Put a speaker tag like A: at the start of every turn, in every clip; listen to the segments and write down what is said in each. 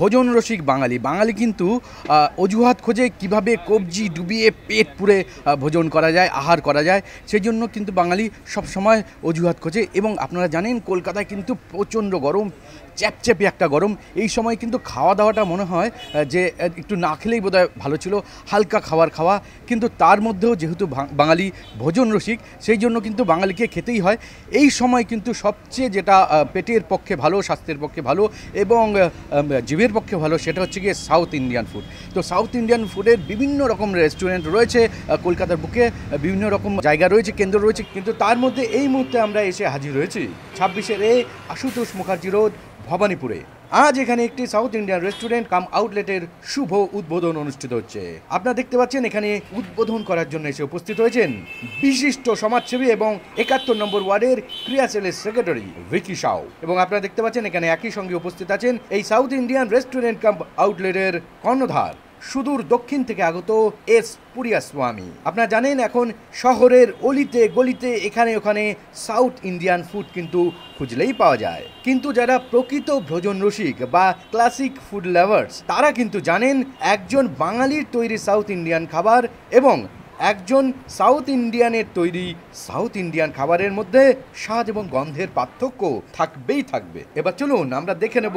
A: ভোজন রসিক বাঙালি কিন্তু অজুহাত খোঁজে কিভাবে কবজি ডুবিয়ে পেট পুরে ভোজন করা যায়, আহার করা যায়। সেই জন্য কিন্তু বাঙালি সবসময় অজুহাত খোঁজে। এবং আপনারা জানেন কলকাতায় কিন্তু প্রচণ্ড গরম, চ্যাপচ্যাপে একটা গরম। এই সময় কিন্তু খাওয়া দাওয়াটা মনে হয় যে একটু না খেলেই বোধহয় ভালো ছিল, হালকা খাওয়া। কিন্তু তার মধ্যেও যেহেতু বাঙালি ভোজন রসিক, সেই জন্য কিন্তু বাঙালিকে খেতেই হয়। এই সময় কিন্তু সবচেয়ে যেটা পেটের পক্ষে ভালো, স্বাস্থ্যের পক্ষে ভালো এবং জীবের পক্ষে ভালো, সেটা হচ্ছে গিয়ে সাউথ ইন্ডিয়ান ফুড। তো সাউথ ইন্ডিয়ান ফুডের বিভিন্ন রকম রেস্টুরেন্ট রয়েছে কলকাতার বুকে, বিভিন্ন রকম জায়গা রয়েছে, কেন্দ্র রয়েছে। কিন্তু তার মধ্যে এই মুহূর্তে আমরা এসে হাজির হয়েছি 26-এর আশুতোষ মুখার্জি রোড, ভবানীপুরে। আজ এখানে একটি সাউথ ইন্ডিয়ান রেস্টুরেন্ট কাম আউটলেটের শুভ উদ্বোধন অনুষ্ঠিত হচ্ছে। আপনারা দেখতে পাচ্ছেন এখানে উদ্বোধন করার জন্য এসে উপস্থিত হয়েছেন বিশিষ্ট সমাজসেবী এবং 71 নম্বর ওয়ার্ডের ক্রিয়া সেলের সেক্রেটারি ভিকি সাউ। এবং আপনারা দেখতে পাচ্ছেন এখানে একই সঙ্গে উপস্থিত আছেন এই সাউথ ইন্ডিয়ান রেস্টুরেন্ট কাম আউটলেটের কর্ণধার, সুদূর দক্ষিণ থেকে আগত এস পুরিয়াস্বামী। আপনারা জানেন এখন শহরের অলিতে গলিতে এখানে ওখানে সাউথ ইন্ডিয়ান ফুড কিন্তু খুঁজলেই পাওয়া যায়। কিন্তু যারা প্রকৃত ভোজন রসিক বা ক্লাসিক ফুড লাভার্স, তারা কিন্তু জানেন একজন বাঙালির তৈরি সাউথ ইন্ডিয়ান খাবার এবং একজন সাউথ ইন্ডিয়ানের তৈরি সাউথ ইন্ডিয়ান খাবারের মধ্যে স্বাদ এবং গন্ধের পার্থক্য থাকবেই থাকবে। এবার চলুন আমরা দেখে নেব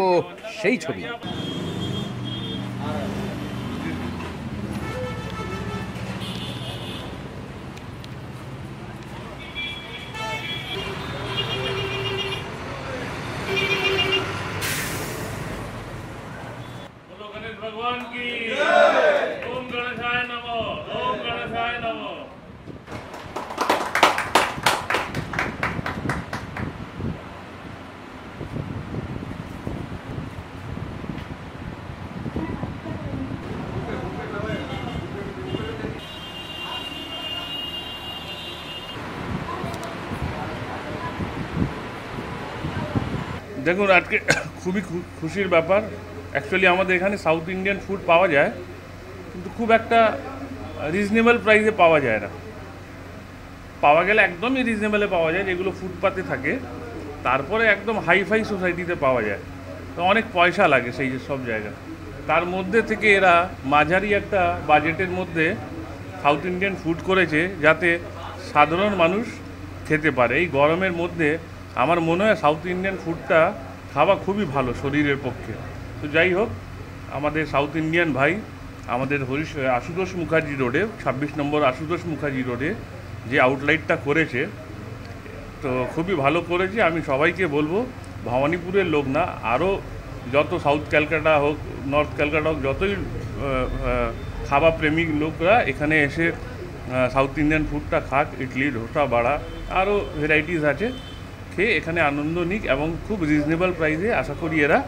A: সেই ছবি।
B: भगवान की ओम गणेशाय नमः, ओम गणेशाय नमः। দেখুন আজকে খুবই খুশির ব্যাপার। অ্যাকচুয়ালি আমাদের এখানে সাউথ ইন্ডিয়ান ফুড পাওয়া যায়, কিন্তু খুব একটা রিজনেবল প্রাইসে পাওয়া যায় না। পাওয়া গেলে একদমই রিজনেবলে পাওয়া যায়, যেগুলো ফুটপাতে থাকে। তারপরে একদম হাইফাই সোসাইটিতে পাওয়া যায়, তো অনেক পয়সা লাগে সেই সব জায়গা। তার মধ্যে থেকে এরা মাঝারি একটা বাজেটের মধ্যে সাউথ ইন্ডিয়ান ফুড করেছে, যাতে সাধারণ মানুষ খেতে পারে। এই গরমের মধ্যে আমার মনে হয় সাউথ ইন্ডিয়ান ফুডটা খাওয়া খুবই ভালো শরীরের পক্ষে। তো যাই হোক, আমাদের সাউথ ইন্ডিয়ান ভাই আমাদের আশুতোষ মুখার্জি রোডে 26 নম্বর আশুতোষ মুখার্জি রোডে যে আউটলেটটা করেছে, তো খুবই ভালো করেছে। আমি সবাইকে বলবো, ভবানীপুরের লোক না, আরও যত সাউথ ক্যালকাটা হোক, নর্থ ক্যালকাটা হোক, যতই খাবার প্রেমিক লোকরা এখানে এসে সাউথ ইন্ডিয়ান ফুডটা খাক। ইডলি, ধোসা, বাড়া, আরও ভ্যারাইটিস আছে, খেয়ে এখানে আনন্দ নিক এবং খুব রিজনেবল প্রাইসে আশা করি এরা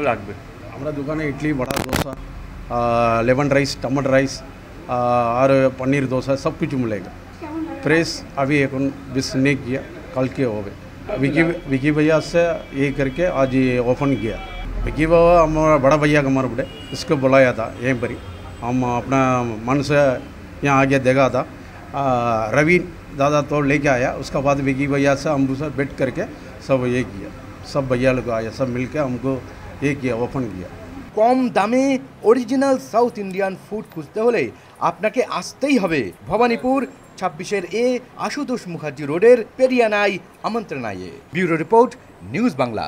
B: রাখবে।
C: हमारा दुकान है इडली, बड़ा डोसा, लेमन राइस, टमाटर राइस और पनीर डोसा सब कुछ मिलेगा। फ्रेश अभी एक बिस नहीं किया, कल के हो गए। विकी भैया से ये करके आज ये ओपन किया। विकी बाबा हमारा बड़ा भैया का हमारे बड़े, इसको बुलाया था यहीं पर ही। हम अपना मन से यहाँ आगे देखा था, रवि दादा तो लेके आया। उसका बाद विकी भैया से हम दूसरा बैठ करके सब ये किया, सब भैया लोग आया, सब मिल के हमको ये किया, ओपन किया।
A: কম দামে অরিজিনাল সাউথ ইন্ডিয়ান ফুড খুঁজতে হলে আপনাকে আসতেই হবে ভবানীপুর 26-এর আশুতোষ মুখার্জি রোডের পেরিয়ানাই আমন্ত্রণায়। Bureau report, news Bangla.